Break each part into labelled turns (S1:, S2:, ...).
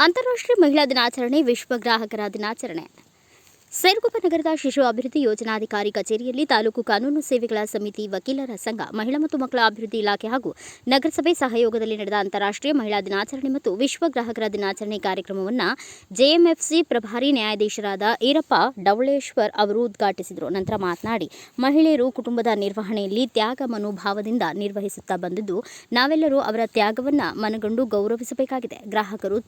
S1: ಅಂತಾರಾಷ್ಟ್ರೀಯ ಮಹಿಳಾ ದಿನಾಚರಣೆ, ವಿಶ್ವ ಗ್ರಾಹಕರ ದಿನಾಚರಣೆ. ಸೈರಗುಪ್ಪ ನಗರದ ಶಿಶು ಅಭಿವೃದ್ಧಿ ಯೋಜನಾಧಿಕಾರಿ ಕಚೇರಿಯಲ್ಲಿ ತಾಲೂಕು ಕಾನೂನು ಸೇವೆಗಳ ಸಮಿತಿ, ವಕೀಲರ ಸಂಘ, ಮಹಿಳಾ ಮತ್ತು ಮಕ್ಕಳ ಅಭಿವೃದ್ಧಿ ಇಲಾಖೆ ಹಾಗೂ ನಗರಸಭೆ ಸಹಯೋಗದಲ್ಲಿ ನಡೆದ ಅಂತಾರಾಷ್ಟ್ರೀಯ ಮಹಿಳಾ ದಿನಾಚರಣೆ ಮತ್ತು ವಿಶ್ವ ಗ್ರಾಹಕರ ದಿನಾಚರಣೆ ಕಾರ್ಯಕ್ರಮವನ್ನು ಜೆಎಂಎಫ್ಸಿ ಪ್ರಭಾರಿ ನ್ಯಾಯಾಧೀಶರಾದ ಈರಪ್ಪ ಡವಳೇಶ್ವರ್ ಅವರು ಉದ್ಘಾಟಿಸಿದರು. ನಂತರ ಮಾತನಾಡಿ, ಮಹಿಳೆಯರು ಕುಟುಂಬದ ನಿರ್ವಹಣೆಯಲ್ಲಿ ತ್ಯಾಗ ಮನೋಭಾವದಿಂದ ನಿರ್ವಹಿಸುತ್ತಾ ಬಂದಿದ್ದು, ನಾವೆಲ್ಲರೂ ಅವರ ತ್ಯಾಗವನ್ನು ಮನಗಂಡು ಗೌರವಿಸಬೇಕಾಗಿದೆ. ಗ್ರಾಹಕರು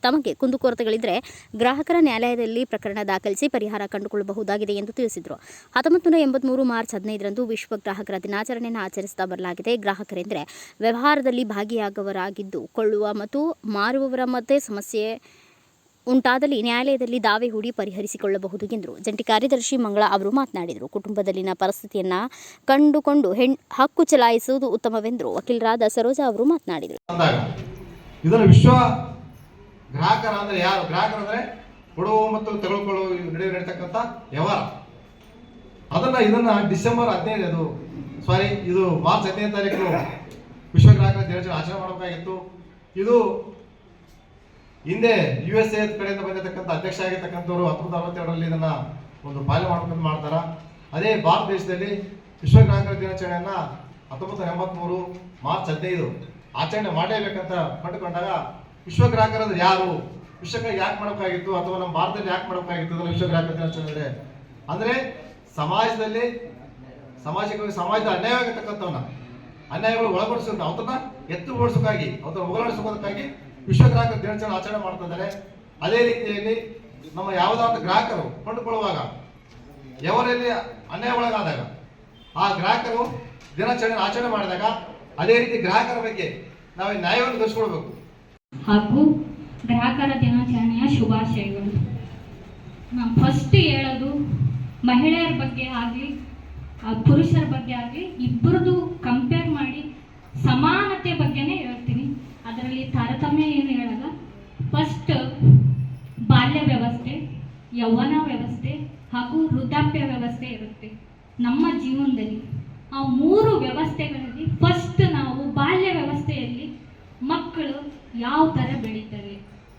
S1: ತಮಗೆ ಕುಂದುಕೊರತೆಗಳಿದ್ದರೆ ಗ್ರಾಹಕರ ನ್ಯಾಯಾಲಯದಲ್ಲಿ ಪ್ರಕರಣ ದಾಖಲಿಸಿ ಪರಿಹಾರ ಕಂಡುಕೊಳ್ಳಬಹುದಾಗಿದೆ ಎಂದು ತಿಳಿಸಿದರು. 1983 ಮಾರ್ಚ್ 15ರಂದು ವಿಶ್ವ ಗ್ರಾಹಕರ ದಿನಾಚರಣೆಯನ್ನು ಆಚರಿಸುತ್ತಾ ಬರಲಾಗಿದೆ. ಗ್ರಾಹಕರೆಂದರೆ ವ್ಯವಹಾರದಲ್ಲಿ ಭಾಗಿಯಾಗುವವರಾಗಿದ್ದು, ಕೊಳ್ಳುವ ಮತ್ತು ಮಾರುವವರ ಮಧ್ಯೆ ಸಮಸ್ಯೆ ಉಂಟಾದಲ್ಲಿ ನ್ಯಾಯಾಲಯದಲ್ಲಿ ದಾವೆ ಹೂಡಿ ಪರಿಹರಿಸಿಕೊಳ್ಳಬಹುದು ಎಂದರು. ಜಂಟಿ ಕಾರ್ಯದರ್ಶಿ ಮಂಗಳ ಅವರು ಮಾತನಾಡಿದರು. ಕುಟುಂಬದಲ್ಲಿನ ಪರಿಸ್ಥಿತಿಯನ್ನು ಕಂಡುಕೊಂಡು ಹಕ್ಕು ಚಲಾಯಿಸುವುದು ಉತ್ತಮವೆಂದರು. ವಕೀಲರಾದ ಸರೋಜಾ ಅವರು ಮಾತನಾಡಿದರು.
S2: ಗ್ರಾಹಕರ ಅಂದ್ರೆ ಯಾರು? ಗ್ರಾಹಕರಂದ್ರೆ ಕೊಡುವ ಮತ್ತು ತೆಗೆದುಕೊಳ್ಳುವ ನಡುವೆ ನಡೀತಕ್ಕಂಥ ವ್ಯವಹಾರ. ಇದನ್ನ ಡಿಸೆಂಬರ್ 15 ಇದು ಮಾರ್ಚ್ 15ನೇ ತಾರೀಕು ವಿಶ್ವ ಗ್ರಾಹಕರ ದಿನಾಚರಣೆ ಆಚರಣೆ ಮಾಡಬೇಕಾಗಿತ್ತು. ಇದು ಹಿಂದೆ USA ಕಡೆಯಿಂದ ಬಂದಿರತಕ್ಕಂಥ ಅಧ್ಯಕ್ಷ ಆಗಿರ್ತಕ್ಕಂಥವ್ರು 1962ರಲ್ಲಿ ಇದನ್ನ ಒಂದು ಪಾಲನೆ ಮಾಡ್ಕೊಂಡು ಮಾಡ್ತಾರ. ಅದೇ ಭಾರತ ದೇಶದಲ್ಲಿ ವಿಶ್ವ ಗ್ರಾಹಕರ ದಿನಾಚರಣೆಯನ್ನ 1983 ಮಾರ್ಚ್ 15 ಆಚರಣೆ ಮಾಡಲೇಬೇಕಂತ ಕಂಡುಕೊಂಡಾಗ ವಿಶ್ವ ಗ್ರಾಹಕರಂದ್ರೆ ಯಾರು, ವಿಶ್ವಕ್ಕೆ ಯಾಕೆ ಮಾಡಬೇಕಾಗಿತ್ತು, ಅಥವಾ ನಮ್ಮ ಭಾರತದಲ್ಲಿ ಯಾಕೆ ಮಾಡಬೇಕಾಗಿತ್ತು ಅದನ್ನು ವಿಶ್ವ ಗ್ರಾಹಕರ ದಿನಾಚರಣೆ ಅಂದ್ರೆ ಸಮಾಜದ ಅನ್ಯಾಯಗಳು ಒಳಪಡಿಸೋದು ಅವತನ್ನ ಎತ್ತುಗೊಳಿಸೋಕ್ಕಾಗಿ ಅವತನ್ನ ಹೋಗಲಾಡಿಸೋದಕ್ಕಾಗಿ ವಿಶ್ವ ಗ್ರಾಹಕರ ದಿನಾಚರಣೆ ಆಚರಣೆ ಮಾಡ್ತಾ ಇದ್ದಾರೆ. ಅದೇ ರೀತಿಯಲ್ಲಿ ನಮ್ಮ ಯಾವುದಾದ್ರೂ ಗ್ರಾಹಕರು ಕೊಂಡುಕೊಳ್ಳುವಾಗ ఎవರಲ್ಲಿ ಅನ್ಯಾಯ ಒಳಗಾದಾಗ ಆ ಗ್ರಾಹಕರು ದಿನಾಚರಣೆ ಆಚರಣೆ ಮಾಡಿದಾಗ ಅದೇ ರೀತಿ ಗ್ರಾಹಕರ ಬಗ್ಗೆ ನಾವು ನ್ಯಾಯವನ್ನು ಗಳಿಸ್ಕೊಳ್ಬೇಕು.
S3: ಹಾಗೂ ಗ್ರಾಹಕರ ದಿನಾಚರಣೆಯ ಶುಭಾಶಯಗಳು. ನಾನು ಫಸ್ಟ್ ಹೇಳೋದು ಮಹಿಳೆಯರ ಬಗ್ಗೆ ಆಗಲಿ ಪುರುಷರ ಬಗ್ಗೆ ಆಗಲಿ ಇಬ್ಬರದು ಕಂಪೇರ್ ಮಾಡಿ ಸಮಾನತೆ ಬಗ್ಗೆನೇ ಹೇಳ್ತೀನಿ. ಅದರಲ್ಲಿ ತಾರತಮ್ಯ ಏನು ಹೇಳಲ್ಲ. ಫಸ್ಟ್ ಬಾಲ್ಯ ವ್ಯವಸ್ಥೆ, ಯೌವನ ವ್ಯವಸ್ಥೆ ಹಾಗೂ ವೃದ್ಧಾಪ್ಯ ವ್ಯವಸ್ಥೆ ಇರುತ್ತೆ ನಮ್ಮ ಜೀವನದಲ್ಲಿ. ಆ ಮೂರು ವ್ಯವಸ್ಥೆಗಳಲ್ಲಿ ಫಸ್ಟ್ ನಾವು ಬಾಲ್ಯ ವ್ಯವಸ್ಥೆಯಲ್ಲಿ ಮಕ್ಕಳು ಯಾವ ಥರ ಬೆಳೀತವೆ,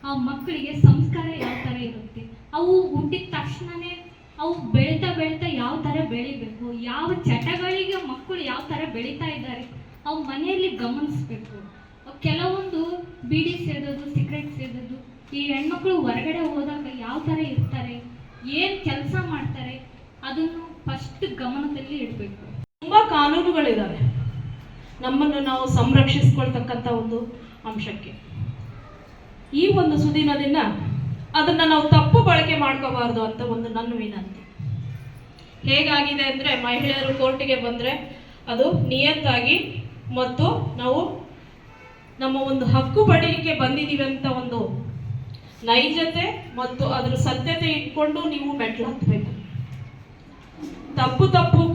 S3: ಆ ಮಕ್ಕಳಿಗೆ ಸಂಸ್ಕಾರ ಯಾವ ಥರ ಇರುತ್ತೆ, ಅವು ಹುಟ್ಟಿದ ತಕ್ಷಣವೇ ಅವು ಬೆಳೀತಾ ಯಾವ ಥರ ಬೆಳಿಬೇಕು, ಯಾವ ಚಟಗಳಿಗೆ ಮಕ್ಕಳು ಯಾವ ಥರ ಬೆಳೀತಾ ಇದ್ದಾರೆ ಅವು ಮನೆಯಲ್ಲಿ ಗಮನಿಸ್ಬೇಕು. ಕೆಲವೊಂದು ಬೀಡಿ ಸೇದೋದು, ಸಿಗರೆಟ್ ಸೇದೋದು, ಈ ಹೆಣ್ಮಕ್ಳು ಹೊರಗಡೆ ಹೋದಾಗ ಯಾವ ಥರ ಇರ್ತಾರೆ, ಏನು ಕೆಲಸ ಮಾಡ್ತಾರೆ, ಅದನ್ನು ಫಸ್ಟ್ ಗಮನದಲ್ಲಿ ಇಡಬೇಕು.
S4: ತುಂಬ ಕಾನೂನುಗಳಿದ್ದಾವೆ ನಮ್ಮನ್ನು ನಾವು ಸಂರಕ್ಷಿಸ್ಕೊಳ್ತಕ್ಕಂಥ ಒಂದು ಅಂಶಕ್ಕೆ. ಈ ಒಂದು ಸುದಿನದಿಂದ ಅದನ್ನು ನಾವು ತಪ್ಪು ಬಳಕೆ ಮಾಡ್ಕೋಬಾರ್ದು ಅಂತ ಒಂದು ನನ್ನ ವಿನಂತಿ. ಹೇಗಾಗಿದೆ ಅಂದರೆ, ಮಹಿಳೆಯರು ಕೋರ್ಟಿಗೆ ಬಂದರೆ ಅದು ನಿಯತ್ತಾಗಿ ಮತ್ತು ನಾವು ನಮ್ಮ ಒಂದು ಹಕ್ಕು ಪಡೀಲಿಕ್ಕೆ ಬಂದಿದ್ದೀವಿ ಅಂತ ಒಂದು ನೈಜತೆ ಮತ್ತು ಅದರ ಸತ್ಯತೆ ಇಟ್ಕೊಂಡು ನೀವು ಮೆಟ್ಲು ಹತ್ತಬೇಕು. ತಪ್ಪು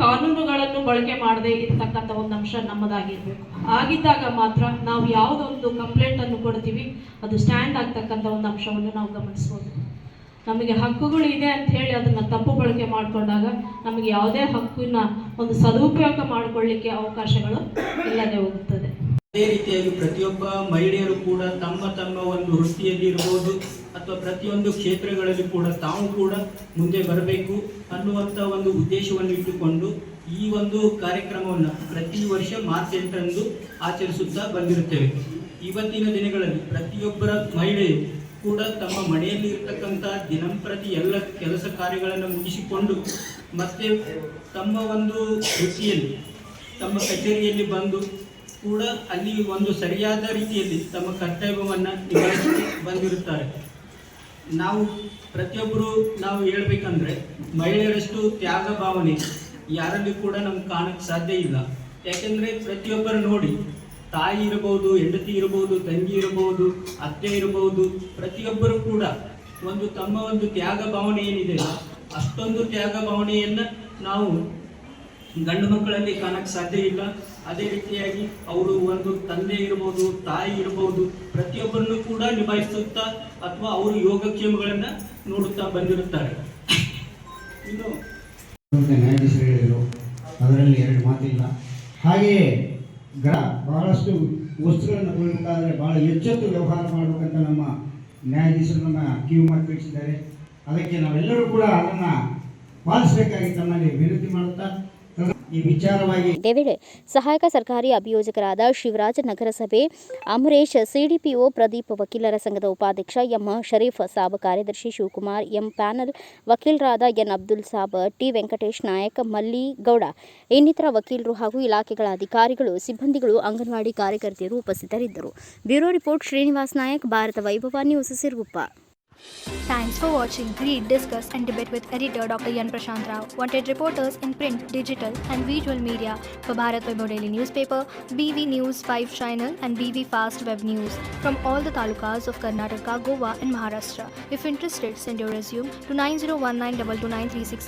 S4: ಕಾನೂನುಗಳನ್ನು ಬಳಕೆ ಮಾಡದೆ ಇರ್ತಕ್ಕಂಥ ಒಂದು ಅಂಶ ನಮ್ಮದಾಗಿರ್ಬೇಕು. ಆಗಿದ್ದಾಗ ಮಾತ್ರ ನಾವು ಯಾವುದೊಂದು ಕಂಪ್ಲೇಂಟ್ ಅನ್ನು ಕೊಡ್ತೀವಿ ಅದು ಸ್ಟ್ಯಾಂಡ್ ಆಗ್ತಕ್ಕಂಥ ಒಂದು ಅಂಶವನ್ನು ನಾವು ಗಮನಿಸ್ಬೋದು. ನಮಗೆ ಹಕ್ಕುಗಳು ಇದೆ ಅಂತ ಹೇಳಿ ಅದನ್ನು ತಪ್ಪು ಬಳಕೆ ಮಾಡಿಕೊಂಡಾಗ ನಮಗೆ ಯಾವುದೇ ಹಕ್ಕಿನ ಒಂದು ಸದುಪಯೋಗ ಮಾಡಿಕೊಳ್ಳಿಕ್ಕೆ ಅವಕಾಶಗಳು ಇಲ್ಲದೆ ಹೋಗುತ್ತದೆ.
S5: ಅದೇ ರೀತಿಯಾಗಿ ಪ್ರತಿಯೊಬ್ಬ ಮಹಿಳೆಯರು ಕೂಡ ತಮ್ಮ ಒಂದು ವೃತ್ತಿಯಲ್ಲಿ ಇರಬಹುದು ಅಥವಾ ಪ್ರತಿಯೊಂದು ಕ್ಷೇತ್ರಗಳಲ್ಲಿ ಕೂಡ ತಾವು ಕೂಡ ಮುಂದೆ ಬರಬೇಕು ಅನ್ನುವಂಥ ಒಂದು ಉದ್ದೇಶವನ್ನು ಇಟ್ಟುಕೊಂಡು ಈ ಒಂದು ಕಾರ್ಯಕ್ರಮವನ್ನು ಪ್ರತಿ ವರ್ಷ ಮಾರ್ಚ್ 8ರಂದು ಆಚರಿಸುತ್ತಾ ಬಂದಿರುತ್ತೇವೆ. ಇವತ್ತಿನ ದಿನಗಳಲ್ಲಿ ಪ್ರತಿಯೊಬ್ಬರ ಮಹಿಳೆಯು ಕೂಡ ತಮ್ಮ ಮನೆಯಲ್ಲಿ ಇರ್ತಕ್ಕಂಥ ದಿನಂಪ್ರತಿ ಎಲ್ಲ ಕೆಲಸ ಕಾರ್ಯಗಳನ್ನು ಮುಗಿಸಿಕೊಂಡು ಮತ್ತೆ ತಮ್ಮ ಒಂದು ವೃತ್ತಿಯಲ್ಲಿ ತಮ್ಮ ಕಚೇರಿಯಲ್ಲಿ ಬಂದು ಕೂಡ ಅಲ್ಲಿ ಒಂದು ಸರಿಯಾದ ರೀತಿಯಲ್ಲಿ ತಮ್ಮ ಕರ್ತವ್ಯವನ್ನು ನಿಭಾಯಿಸಿ ಬಂದಿರುತ್ತಾರೆ. ನಾವು ಪ್ರತಿಯೊಬ್ಬರು ನಾವು ಹೇಳ್ಬೇಕಂದ್ರೆ ಮಹಿಳೆಯರಷ್ಟು ತ್ಯಾಗ ಭಾವನೆ ಯಾರಲ್ಲಿ ಕೂಡ ನಮ್ಗೆ ಕಾಣಕ್ಕೆ ಸಾಧ್ಯ ಇಲ್ಲ. ಯಾಕೆಂದರೆ ಪ್ರತಿಯೊಬ್ಬರು ನೋಡಿ, ತಾಯಿ ಇರಬಹುದು, ಹೆಂಡತಿ ಇರಬಹುದು, ತಂಗಿ ಇರಬಹುದು, ಅತ್ತೆ ಇರಬಹುದು, ಪ್ರತಿಯೊಬ್ಬರು ಕೂಡ ಒಂದು ತಮ್ಮ ಒಂದು ತ್ಯಾಗ ಭಾವನೆ ಏನಿದೆ ಅಷ್ಟೊಂದು ತ್ಯಾಗ ಭಾವನೆಯನ್ನು ನಾವು ಗಂಡು ಮಕ್ಕಳಲ್ಲಿ ಕಾಣಕ್ಕೆ ಸಾಧ್ಯ ಇಲ್ಲ. ಅದೇ ರೀತಿಯಾಗಿ ಅವರು ಒಂದು ತಂದೆ ಇರಬಹುದು, ತಾಯಿ ಇರಬಹುದು, ಪ್ರತಿಯೊಬ್ಬರನ್ನು ಕೂಡ ನಿಭಾಯಿಸುತ್ತಾ ಅಥವಾ ಅವರು ಯೋಗಕ್ಷೇಮಗಳನ್ನು ನೋಡುತ್ತಾ ಬಂದಿರುತ್ತಾರೆ. ಇನ್ನು
S6: ನ್ಯಾಯಾಧೀಶರು ಹೇಳಿದರು, ಅದರಲ್ಲಿ ಎರಡು ಮಾತಿಲ್ಲ. ಹಾಗೆಯೇ ಬಹಳಷ್ಟು ವಸ್ತುಗಳನ್ನು ಕೊಡಬೇಕಾದ್ರೆ ಭಾಳ ಎಚ್ಚೆತ್ತು ವ್ಯವಹಾರ ಮಾಡಬೇಕಂತ ನಮ್ಮ ನ್ಯಾಯಾಧೀಶರು ನಮ್ಮ ಕಿವಿ ಮಾತು ತಿಳಿಸಿದ್ದಾರೆ. ಅದಕ್ಕೆ ನಾವೆಲ್ಲರೂ ಕೂಡ ಅದನ್ನು ಪಾಲಿಸಬೇಕಾಗಿ ತಮ್ಮಲ್ಲಿ ವಿನಂತಿ ಮಾಡುತ್ತಾ ಈ ವಿಚಾರವಾಗಿ
S1: ಇದೇ ವೇಳೆ ಸಹಾಯಕ ಸರ್ಕಾರಿ ಅಭಿಯೋಜಕರಾದ ಶಿವರಾಜ್, ನಗರಸಭೆ ಅಮರೇಶ್, ಸಿಡಿಪಿಒ ಪ್ರದೀಪ್, ವಕೀಲರ ಸಂಘದ ಉಪಾಧ್ಯಕ್ಷ ಎಂ ಶರೀಫ್ ಸಾಬ್, ಕಾರ್ಯದರ್ಶಿ ಶಿವಕುಮಾರ್ ಎಂ, ಪ್ಯಾನಲ್ ವಕೀಲರಾದ ಎನ್ ಅಬ್ದುಲ್ ಸಾಬ್, ಟಿ ವೆಂಕಟೇಶ್ ನಾಯಕ್, ಮಲ್ಲಿಗೌಡ ಇನ್ನಿತರ ವಕೀಲರು ಹಾಗೂ ಇಲಾಖೆಗಳ ಅಧಿಕಾರಿಗಳು, ಸಿಬ್ಬಂದಿಗಳು, ಅಂಗನವಾಡಿ ಕಾರ್ಯಕರ್ತೆಯರು ಉಪಸ್ಥಿತರಿದ್ದರು. ಬ್ಯೂರೋ ರಿಪೋರ್ಟ್ ಶ್ರೀನಿವಾಸ್ ನಾಯಕ್, ಭಾರತ ವೈಭವ news, Siruguppa.
S7: Thanks for watching Read, Discuss and Debate with editor Dr. Yan Prashant Rao. Wanted reporters in print, digital and visual media for Bharat Vaibhav Daily Newspaper, BV News 5 Channel and BV Fast Web News from all the talukas of Karnataka, Goa and Maharashtra. If interested, send your resume to 9019229369.